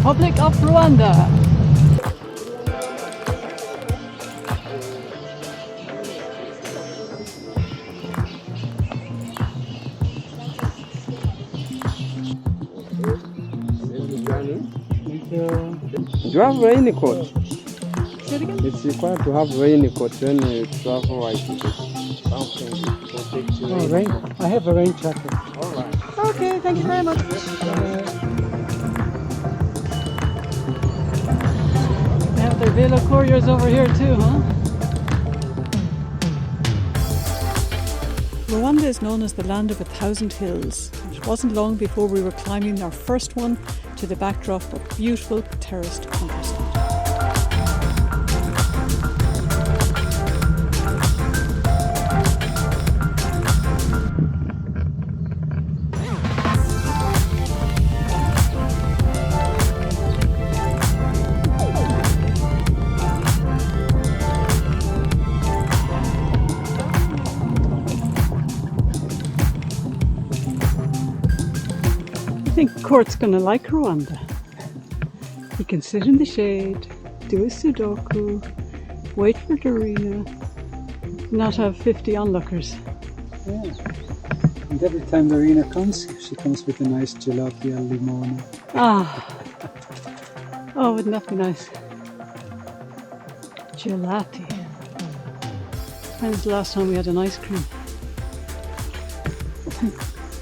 Republic of Rwanda. Thank you. Do you have raincoat? Say it again? It's required to have raincoat when you travel like this. Something to protect you. Oh, rain. I have a rain jacket. All right. Okay, thank you very much. They have their Velo couriers over here too, huh? Rwanda is known as the land of 1,000 hills. It wasn't long before we were climbing our first one to the backdrop of beautiful terraced countryside. I think Court's gonna like Rwanda. He can sit in the shade, do his Sudoku, wait for Dorina, not have 50 onlookers. Yeah. And every time Marina comes, she comes with a nice gelati al limone. Ah, oh, wouldn't that be nice? Gelati. When was the last time we had an ice cream?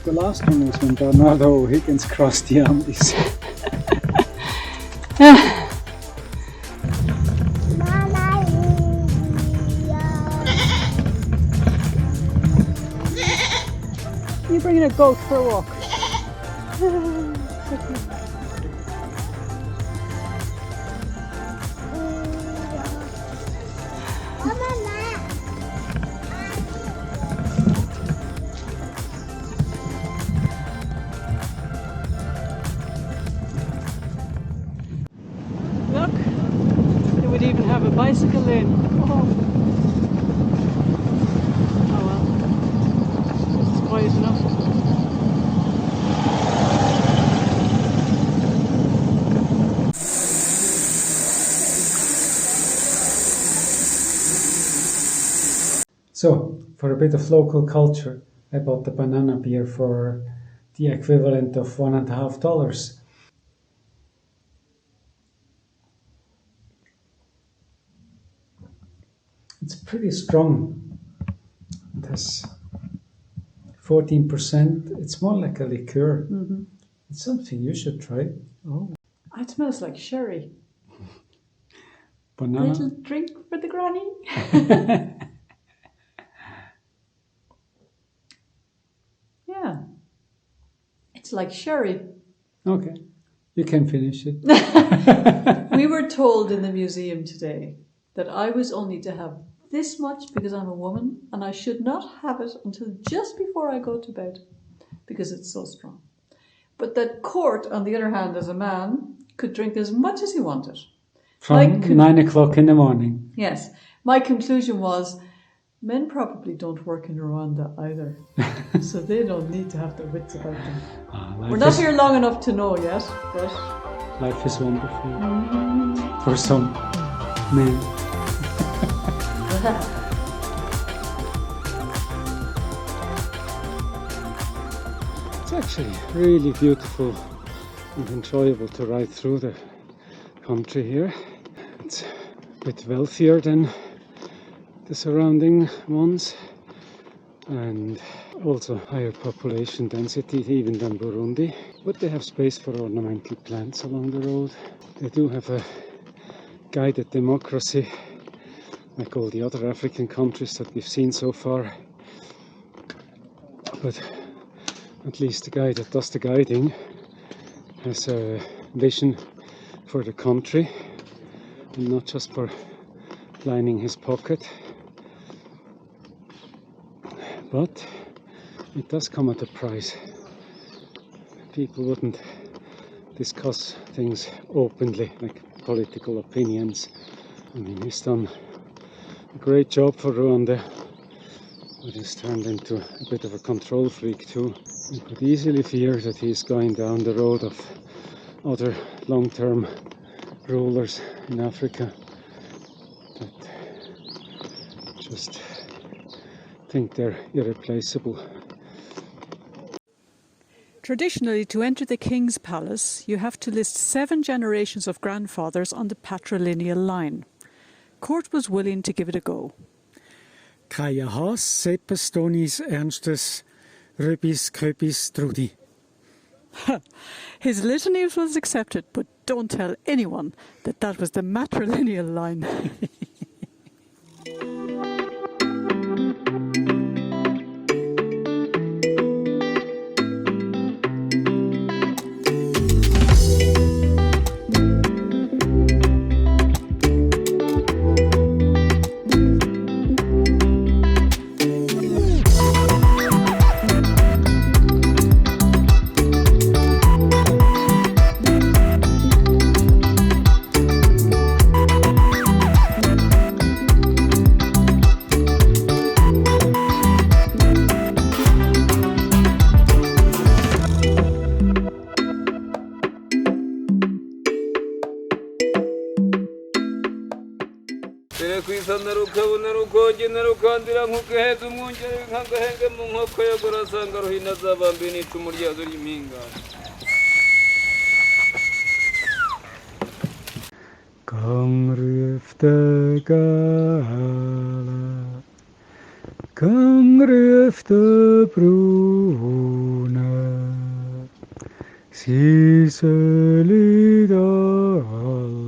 The last one was when Bernardo O'Higgins crossed the Andes. You're bringing a goat for a walk. Look, they would even have a bicycle lane. Oh, oh well, this is quiet enough. So, for a bit of local culture, I bought the banana beer for the equivalent of $1.50. It's pretty strong. It has 14%. It's more like a liqueur. Mm-hmm. It's something you should try. Oh, it smells like sherry. Banana. Little drink for the granny. Yeah, it's like sherry. Okay, you can finish it. We were told in the museum today that I was only to have this much because I'm a woman, and I should not have it until just before I go to bed because it's so strong. But that Court, on the other hand, as a man, could drink as much as he wanted. From 9 o'clock in the morning. Yes. My conclusion was, men probably don't work in Rwanda either, so they don't need to have their wits about them. We're not here long enough to know yet, but... Life is wonderful. For some men. It's actually really beautiful and enjoyable to ride through the country here. It's a bit wealthier than the surrounding ones, and also higher population density even than Burundi, but they have space for ornamental plants along the road. They do have a guided democracy like all the other African countries that we've seen so far, but at least the guy that does the guiding has a vision for the country and not just for lining his pocket. But it does come at a price. People wouldn't discuss things openly, like political opinions. I mean, he's done a great job for Rwanda, but he's turned into a bit of a control freak too. You could easily fear that he's going down the road of other long-term rulers in Africa that just think they're irreplaceable. Traditionally, to enter the king's palace, you have to list 7 generations of grandfathers on the patrilineal line. Court was willing to give it a go. Kaja Haas, Seppes, Tonis, Ernstes, Röbis, Köpis, Trudi. His litany was accepted, but don't tell anyone that that was the matrilineal line. Kangrüfte Gala, Kangrüfte Bruna, sie solid allsam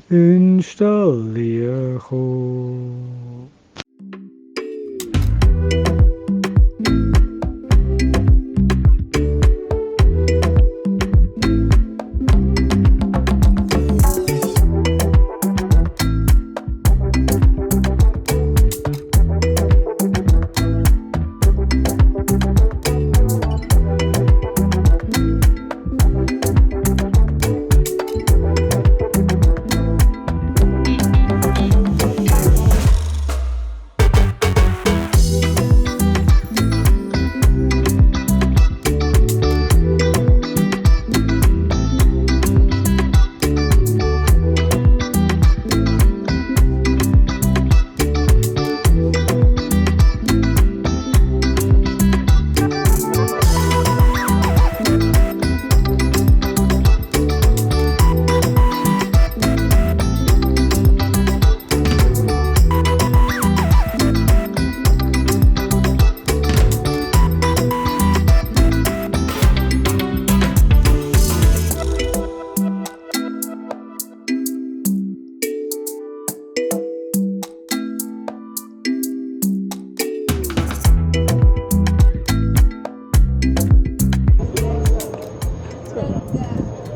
in Stalliecho.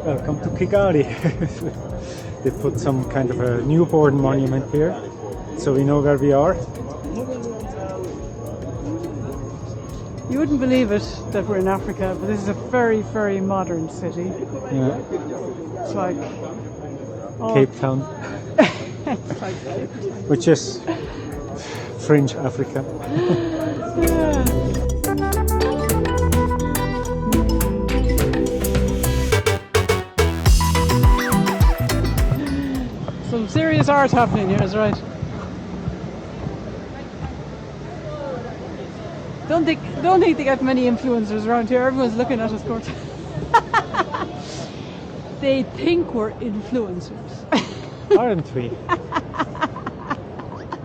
Welcome to Kigali. They put some kind of a newborn monument here, so we know where we are. You wouldn't believe it that we're in Africa, but this is a very, very modern city. Yeah. It's like Cape Town, it's like which is fringe Africa. yeah. Some serious art happening here, is right. Don't think they get many influencers around here. Everyone's looking at us, Court. They think we're influencers. Aren't we?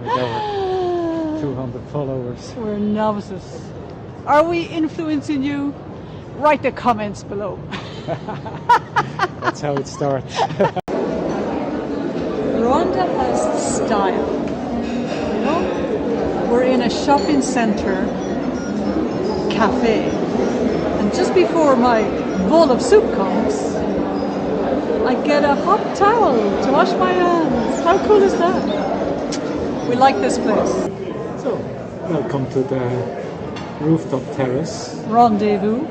With over 200 followers. We're novices. Are we influencing you? Write the comments below. That's how it starts. Rwanda has style. You know? We're in a shopping centre cafe. And just before my bowl of soup comes, I get a hot towel to wash my hands. How cool is that? We like this place. So, welcome to the rooftop terrace. Rendezvous.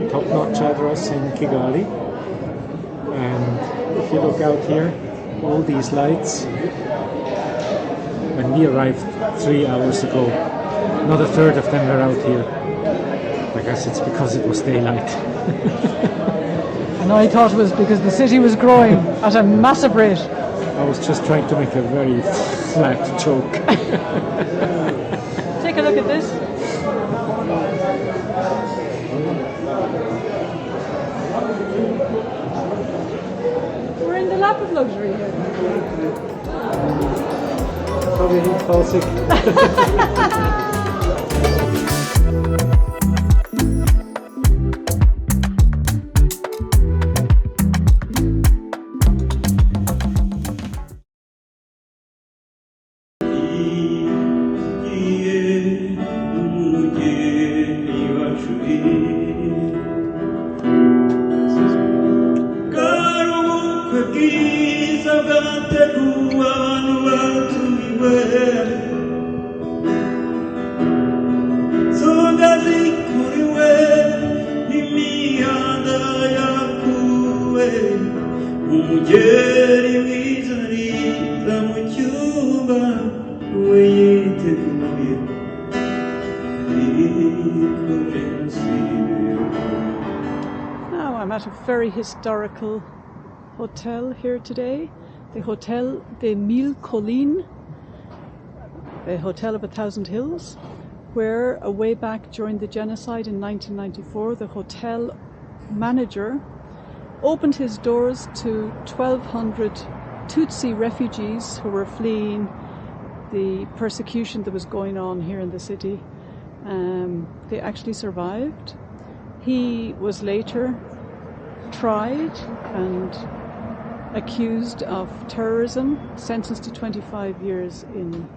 Top-notch address in Kigali. And if you look out here, all these lights. When we arrived 3 hours ago, not a third of them were out here. Like guess it's because it was daylight. And I thought it was because the city was growing at a massive rate. I was just trying to make a very flat joke. Take a look at this. We're in the lap of luxury here. Probably he'll fall sick. Now I'm at a very historical hotel here today, the Hotel des Mille Collines, the Hotel of 1,000 Hills, where way back during the genocide in 1994, the hotel manager opened his doors to 1,200 Tutsi refugees who were fleeing the persecution that was going on here in the city. They actually survived. He was later tried and accused of terrorism, sentenced to 25 years in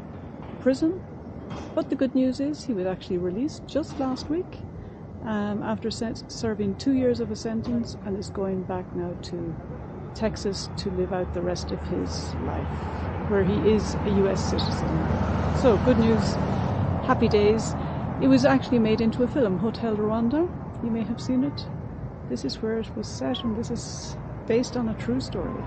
prison. But the good news is he was actually released just last week after serving 2 years of a sentence, and is going back now to Texas to live out the rest of his life, where he is a US citizen. So good news, happy days. It was actually made into a film, Hotel Rwanda. You may have seen it. This is where it was set, and this is based on a true story.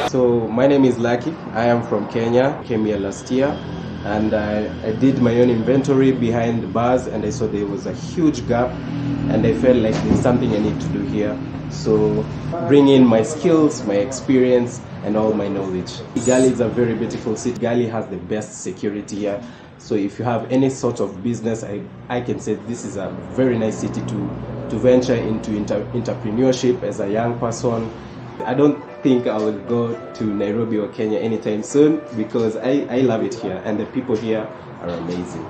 So my name is Lucky. I am from Kenya. Came here last year, and I did my own inventory behind the bars, and I saw there was a huge gap, and I felt like there's something I need to do here. So bring in my skills, my experience, and all my knowledge. Kigali is a very beautiful city. Kigali has the best security here. So if you have any sort of business, I can say this is a very nice city to venture into entrepreneurship as a young person. I don't think I will go to Nairobi or Kenya anytime soon, because I love it here, and the people here are amazing.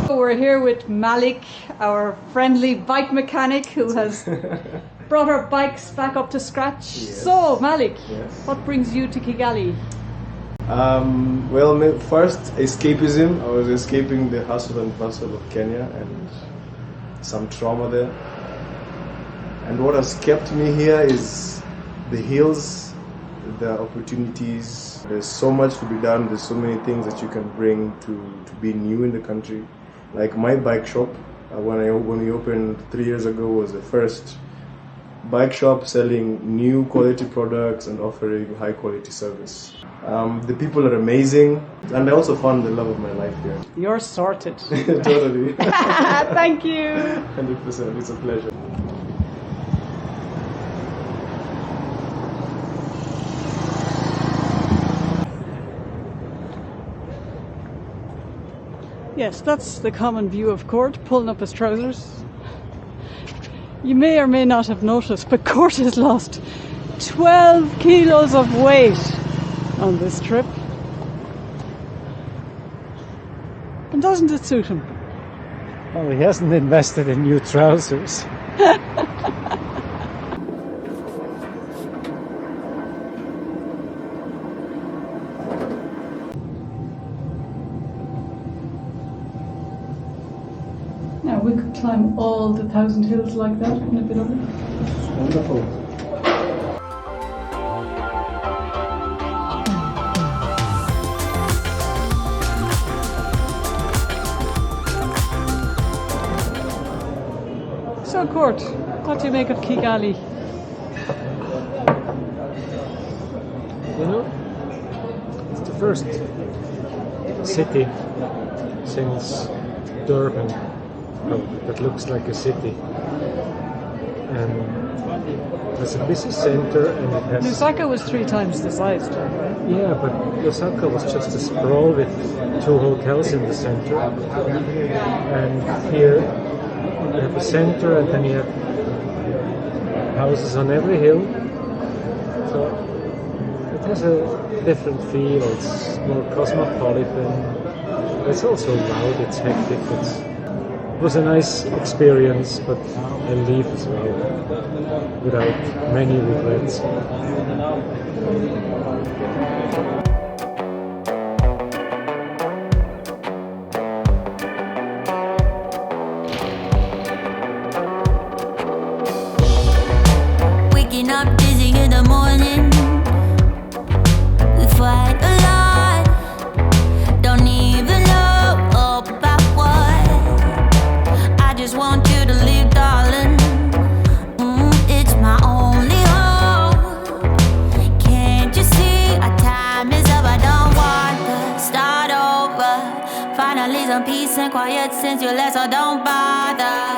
We're here with Malik, our friendly bike mechanic who has brought our bikes back up to scratch. Yes. So Malik, Yes. what brings you to Kigali? Well, first, escapism. I was escaping the hustle and bustle of Kenya and some trauma there. And what has kept me here is the hills, the opportunities. There's so much to be done. There's so many things that you can bring to be new in the country. Like my bike shop, when we opened 3 years ago, was the first bike shop selling new quality products and offering high quality service. The people are amazing, and I also found the love of my life here. You're sorted. Totally. Thank you. 100%. It's a pleasure. Yes, that's the common view of Court, pulling up his trousers. You may or may not have noticed, but Court has lost 12 kilos of weight on this trip. And doesn't it suit him? Well, he hasn't invested in new trousers. Now we could climb all the 1,000 hills like that, wouldn't it be lovely? Wonderful. So Court, what do you make of Kigali? first city since Durban that looks like a city. And there's a busy center, and it has... Lusaka was 3 times the size, John, right? Yeah, but Lusaka was just a sprawl with 2 hotels in the center. And here you have the center, and then you have houses on every hill. So it has a different feel. It's more cosmopolitan. It's also loud, it's hectic. It was a nice experience, but I leave as well without many regrets. Waking up dizzy in the morning, we fight a lot, don't even know about what. I just want you to leave, darling. It's my only hope. Can't you see our time is up? I don't want to start over. Finally some peace and quiet since you left, so don't bother.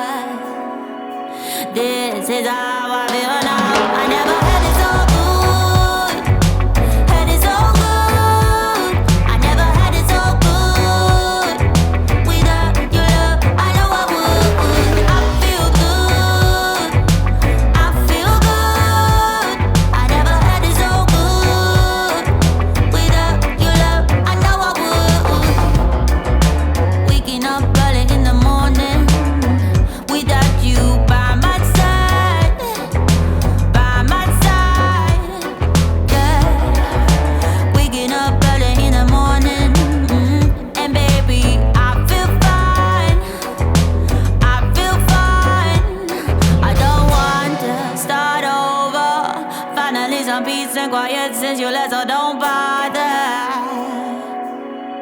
This is how I feel now. I never had it so good. Had it so good. I never had it so good. Without your love, I know I would. I feel good. I feel good. I never had it so good. Without your love, I know I would. Waking up early in the morning without you by my side, yeah. Waking up early in the morning, and baby, I feel fine, I feel fine. I don't want to start over. Finally some peace and quiet since you left, so don't bother.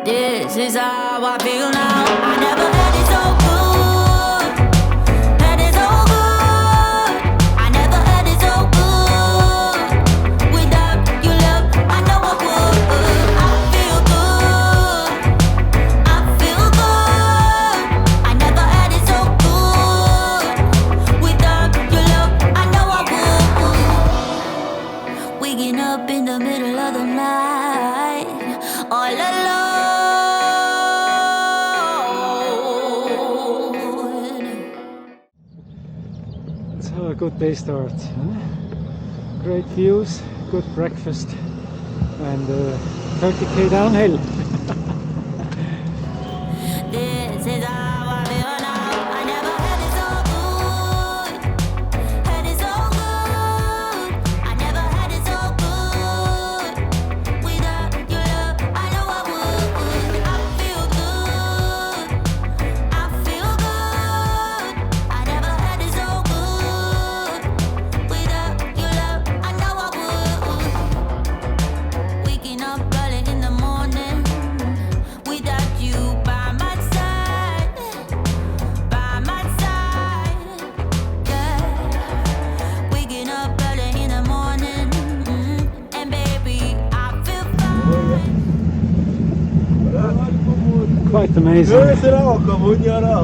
This is how I feel now. I never had it so good. Had it so good. I never had it so good. Without your love, I know I would. I feel good. I feel good. I never had it so good. Without your love, I know I would. Waking up in the middle of the night, all alone. That's how a good day starts. Huh? Great views, good breakfast, and 30k downhill. This is how I feel now. I never had it so good. Had it so good. I never had it so good. Without your love, I know I would. I feel good. I feel good. I never had it so good. Without your love, I know I would. Waking up early in the morning without you by my side, yeah. Waking up early in the morning, and baby, I feel fine. Quite amazing.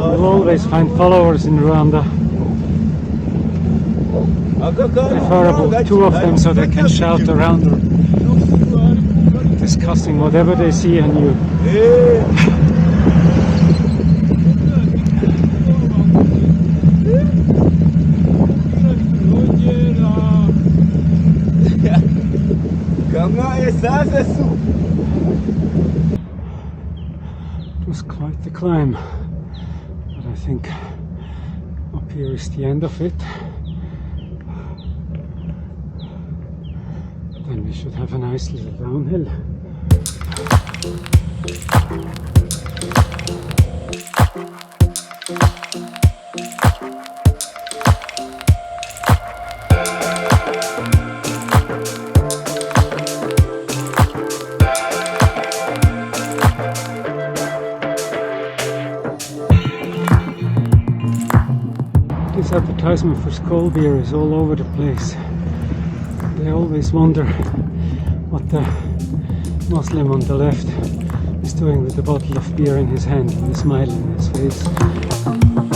We'll always find followers in Rwanda. Preferable 2 of them so they can shout around discussing whatever they see on you. It was quite the climb, but I think up here is the end of it. Then we should have a nice little downhill. This advertisement for Skull beer is all over the place. I always wonder what the Muslim on the left is doing with a bottle of beer in his hand and a smile on his face.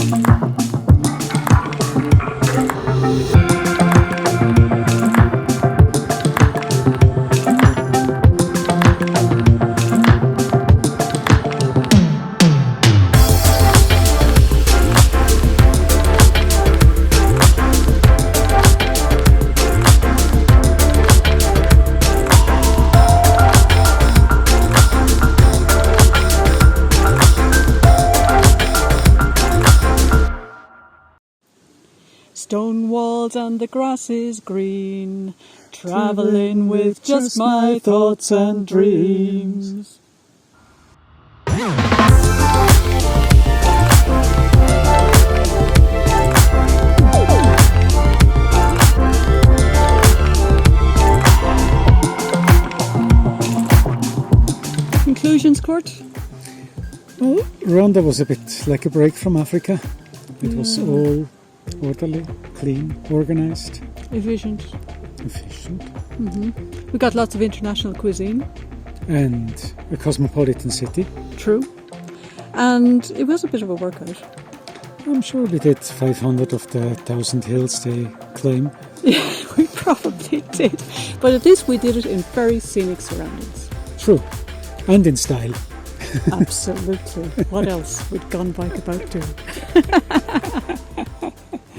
Stone walls and the grass is green, travelling with just my thoughts and dreams. Conclusions, Kurt? Well, Rwanda was a bit like a break from Africa. It was all orderly, clean, organised, Efficient. efficient, We got lots of international cuisine. and a cosmopolitan city. True. And it was a bit of a workout. I'm sure we did 500 of the 1,000 hills they claim. We probably did. But at least we did it in very scenic surroundings. True, and in style. Absolutely. What else would Gun Bike about doing?